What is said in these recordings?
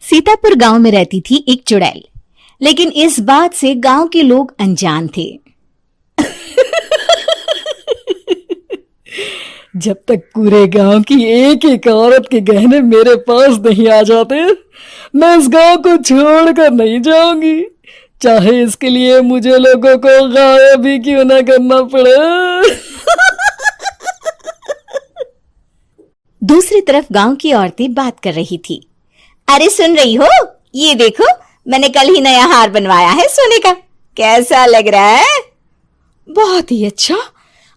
सीतापुर गांव में रहती थी एक चुड़ैल, लेकिन इस बात से गांव के लोग अनजान थे। जब तक पूरे गांव की एक एक औरत के गहने मेरे पास नहीं आ जाते, मैं इस गांव को छोड़कर नहीं जाऊंगी, चाहे इसके लिए मुझे लोगों को गायब ही क्यों ना करना पड़े। दूसरी तरफ गांव की औरतें बात कर रही थी। अरे सुन रही हो, ये देखो, मैंने कल ही नया हार बनवाया है सोने का, कैसा लग रहा है? बहुत ही अच्छा।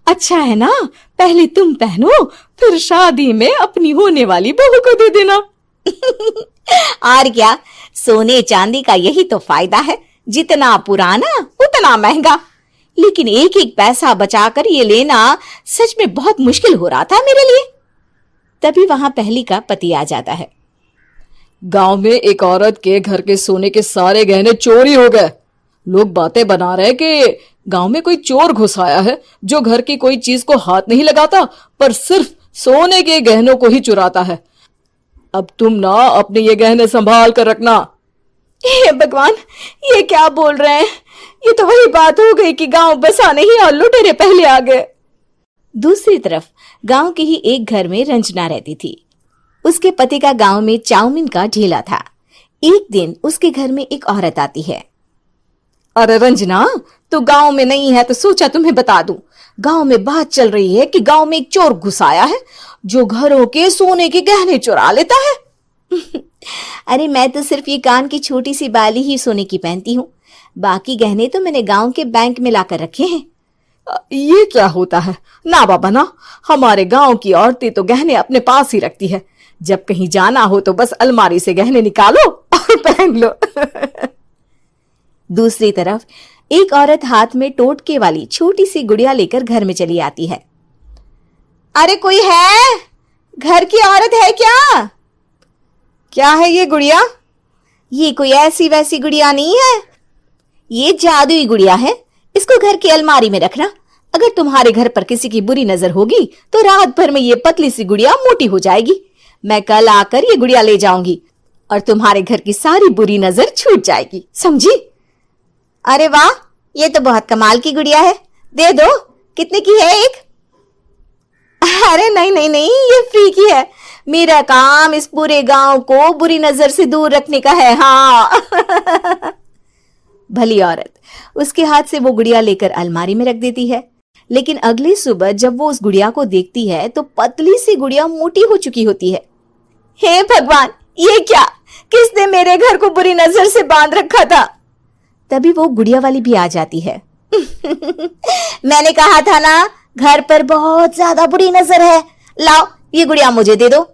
अच्छा है ना, पहले तुम पहनो, फिर शादी में अपनी होने वाली बहू को दे देना। और क्या, सोने चांदी का यही तो फायदा है, जितना पुराना उतना महंगा। लेकिन एक एक पैसा बचाकर ये लेना सच में बहुत मुश्किल हो रहा था मेरे लिए। तभी वहां पहली का पति आ जाता है। गांव में एक औरत के घर के सोने के सारे गहने चोरी हो गए। लोग बातें बना रहे कि गांव में कोई चोर घुस आया है जो घर की कोई चीज को हाथ नहीं लगाता, पर सिर्फ सोने के गहनों को ही चुराता है। अब तुम ना अपने ये गहने संभाल कर रखना। हे भगवान, ये क्या बोल रहे हैं? ये तो वही बात हो गई कि गांव बसाने ही और लुटेरे पहले आ गए। दूसरी तरफ गांव के ही एक घर में रंजना रहती थी। उसके पति का गांव में चाउमीन का ठेला था। एक दिन उसके घर में एक औरत आती है। अरे रंजना, तो गांव में नहीं है तो सोचा तुम्हें बता दूं। गांव में बात चल रही है कि गांव में एक चोर घुस आया है जो घरों के सोने के गहने चुरा लेता है। अरे मैं तो सिर्फ ये कान की छोटी सी बाली ही सोने की पहनती हूँ, बाकी गहने तो मैंने गांव के बैंक में लाकर रखे हैं। ये क्या होता है? ना बाबा ना, हमारे गांव की औरतें तो गहने अपने पास ही रखती है। जब कहीं जाना हो तो बस अलमारी से गहने निकालो और पहन लो। दूसरी तरफ एक औरत हाथ में टोटके वाली छोटी सी गुड़िया लेकर घर में चली आती है। अरे कोई है? घर की औरत है क्या? क्या है ये गुड़िया? ये कोई ऐसी वैसी गुड़िया नहीं है, ये जादुई गुड़िया है। इसको घर की अलमारी में रखना। अगर तुम्हारे घर पर किसी की बुरी नजर होगी तो रात भर में ये पतली सी गुड़िया मोटी हो जाएगी। मैं कल आकर ये गुड़िया ले जाऊंगी और तुम्हारे घर की सारी बुरी नजर छूट जाएगी, समझी? अरे वाह, ये तो बहुत कमाल की गुड़िया है, दे दो। कितने की है एक? अरे नहीं नहीं नहीं, ये फ्री की है। मेरा काम इस पूरे गांव को बुरी नजर से दूर रखने का है। हाँ। भली औरत उसके हाथ से वो गुड़िया लेकर अलमारी में रख देती है। लेकिन अगली सुबह जब वो उस गुड़िया को देखती है तो पतली सी गुड़िया मोटी हो चुकी होती है। हे भगवान, ये क्या? किसने मेरे घर को बुरी नजर से बांध रखा था? तभी वो गुड़िया वाली भी आ जाती है। मैंने कहा था ना, घर पर बहुत ज्यादा बुरी नजर है। लाओ, ये गुड़िया मुझे दे दो।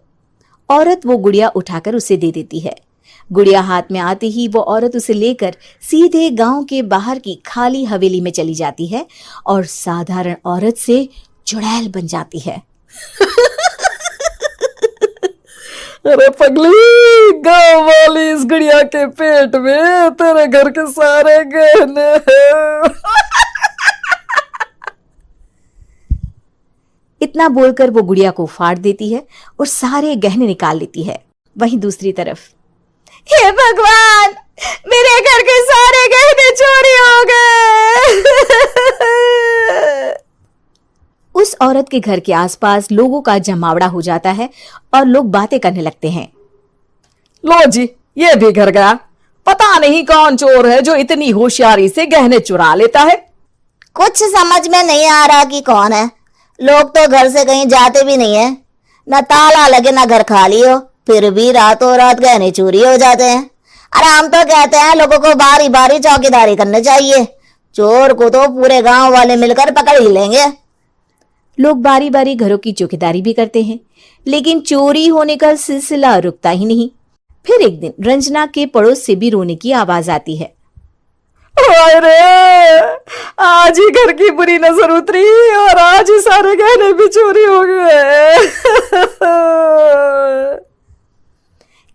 औरत वो गुड़िया उठाकर उसे दे देती है। गुड़िया हाथ में आते ही वो औरत उसे लेकर सीधे गांव के बाहर की खाली हवेली में चली जाती है और साधारण औरत से चुड़ैल बन जाती है। अरे पगली, गांव वाली इस गुड़िया के पेट में तेरे घर के सारे गहने हैं। इतना बोलकर वो गुड़िया को फाड़ देती है और सारे गहने निकाल लेती है। वहीं दूसरी तरफ, हे भगवान, मेरे घर के सारे गहने चोरी हो गए। उस औरत के घर के आसपास लोगों का जमावड़ा हो जाता है और लोग बातें करने लगते हैं। लो जी, ये भी घर गया। पता नहीं कौन चोर है जो इतनी होशियारी से गहने चुरा लेता है। कुछ समझ में नहीं आ रहा कि कौन है। लोग तो घर से कहीं जाते भी नहीं है, न ताला लगे न घर खाली हो, फिर भी रातों रात गहने चोरी हो जाते हैं। अरे हम तो कहते हैं लोगों को बारी बारी चौकीदारी करनी चाहिए, चोर को तो पूरे गांव वाले मिलकर पकड़ ही लेंगे। लोग बारी बारी घरों की चौकीदारी भी करते हैं, लेकिन चोरी होने का सिलसिला रुकता ही नहीं। फिर एक दिन रंजना के पड़ोस से भी रोने की आवाज आती है। अरे आज ही घर की बुरी नजर उतरी और आज ही सारे गहने भी चोरी हो गए।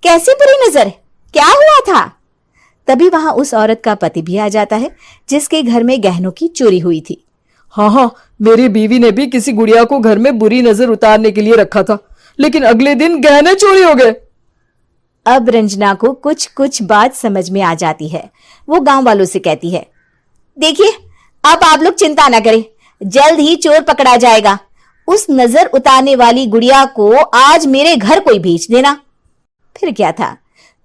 कैसी बुरी नजर? क्या हुआ था? तभी वहां उस औरत का पति भी आ जाता है जिसके घर में गहनों की चोरी हुई थी। हाँ, मेरी बीवी ने भी किसी गुड़िया को घर में बुरी नजर उतारने के लिए रखा था, लेकिन अगले दिन गहने चोरी हो गए। अब रंजना को कुछ कुछ बात समझ में आ जाती है। वो गांव वालों से कहती है, देखिए अब आप लोग चिंता ना करें, जल्द ही चोर पकड़ा जाएगा। उस नजर उतारने वाली गुड़िया को आज मेरे घर कोई भेज देना। फिर क्या था,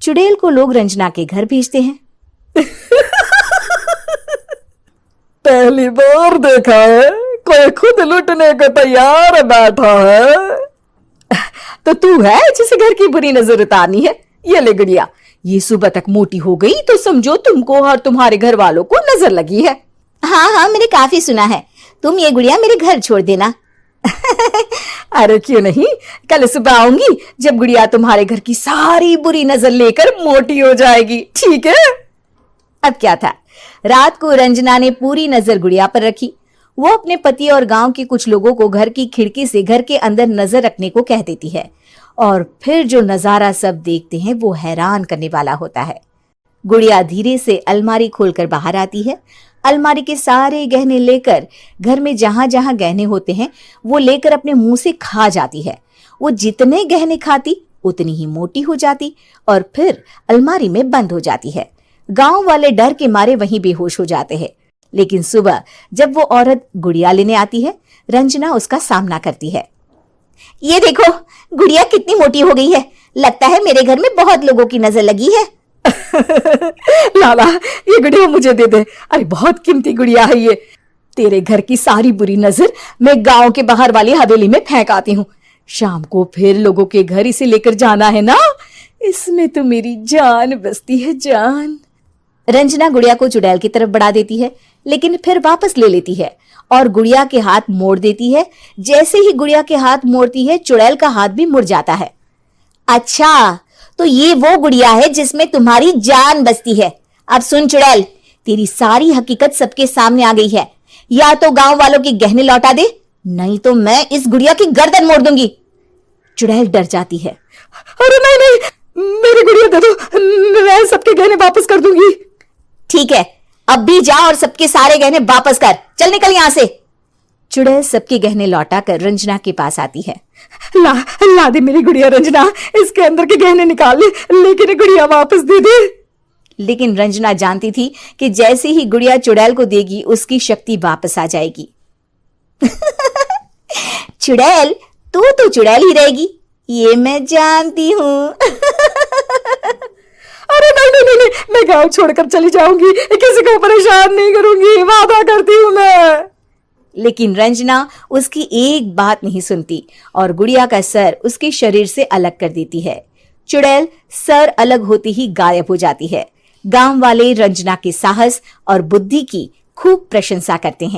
चुड़ैल को लोग रंजना के घर भेजते हैं। पहली बार देखा है कोई खुद लुटने को तैयार बैठा है। तो तू है जिसे घर की बुरी नजर उतारनी है? ये ले गुड़िया, ये सुबह तक मोटी हो गई तो समझो तुमको और तुम्हारे घर वालों को नजर लगी है। हाँ हाँ, मैंने काफी सुना है। तुम ये गुड़िया मेरे घर छोड़ देना। अरे क्यों नहीं, कल सुबह आऊंगी जब गुड़िया तुम्हारे घर की सारी बुरी नजर लेकर मोटी हो जाएगी, ठीक है? अब क्या था, रात को रंजना ने पूरी नजर गुड़िया पर रखी। वो अपने पति और गांव के कुछ लोगों को घर की खिड़की से घर के अंदर नजर रखने को कह देती है, और फिर जो नजारा सब देखते हैं वो हैरान करने वाला होता है। गुड़िया धीरे से अलमारी खोलकर बाहर आती है। अलमारी के सारे गहने लेकर घर में जहां जहां गहने होते हैं वो लेकर अपने मुंह से खा जाती है। वो जितने गहने खाती उतनी ही मोटी हो जाती और फिर अलमारी में बंद हो जाती है। गांव वाले डर के मारे वहीं बेहोश हो जाते हैं। लेकिन सुबह जब वो औरत गुड़िया लेने आती है, रंजना उसका सामना करती है। ये देखो, गुड़िया कितनी मोटी हो गई है, लगता है मेरे घर में बहुत लोगों की नजर लगी है। लाला, ये गुड़िया मुझे दे दे। अरे बहुत कीमती गुड़िया है ये। तेरे घर की सारी बुरी नजर मैं गांव के बाहर वाली हवेली में फेंक आती हूँ। शाम को फिर लोगों के घर इसे लेकर जाना है ना, इसमें तो मेरी जान बसती है, जान। रंजना गुड़िया को चुड़ैल की तरफ बढ़ा देती है, लेकिन फिर वापस ले लेती है और गुड़िया के हाथ मोड़ देती है। जैसे ही गुड़िया के हाथ मोड़ती है, चुड़ैल का हाथ भी मुड़ जाता है। अच्छा, तो ये वो गुड़िया है जिसमें तुम्हारी जान बसती है। अब सुन चुड़ैल, तेरी सारी हकीकत सबके सामने आ गई है। या तो गांव वालों के गहने लौटा दे, नहीं तो मैं इस गुड़िया की गर्दन मोड़ दूंगी। चुड़ैल डर जाती है। अरे नहीं नहीं, मेरी गुड़िया दे दो, मैं सबके गहने वापस कर दूंगी। ठीक है, अब भी जा और सबके सारे गहने वापस कर। चल निकल यहां से। चुड़ैल सबके गहने लौटा कर रंजना के पास आती है। ला दे मेरी गुड़िया रंजना, इसके अंदर के गहने निकाल ले, लेकिन गुड़िया वापस दे दे। लेकिन रंजना जानती थी कि जैसे ही गुड़िया चुड़ैल को देगी उसकी शक्ति वापस आ जाएगी। चुड़ैल, तू तो चुड़ैल ही रहेगी, ये मैं जानती हूँ। अरे नहीं नहीं नहीं, मैं गांव छोड़कर चली जाऊंगी, किसी को परेशान नहीं करूंगी, वादा करती हूँ मैं। लेकिन रंजना उसकी एक बात नहीं सुनती और गुड़िया का सर उसके शरीर से अलग कर देती है। चुड़ैल सर अलग होते ही गायब हो जाती है। गांव वाले रंजना के साहस और बुद्धि की खूब प्रशंसा करते हैं।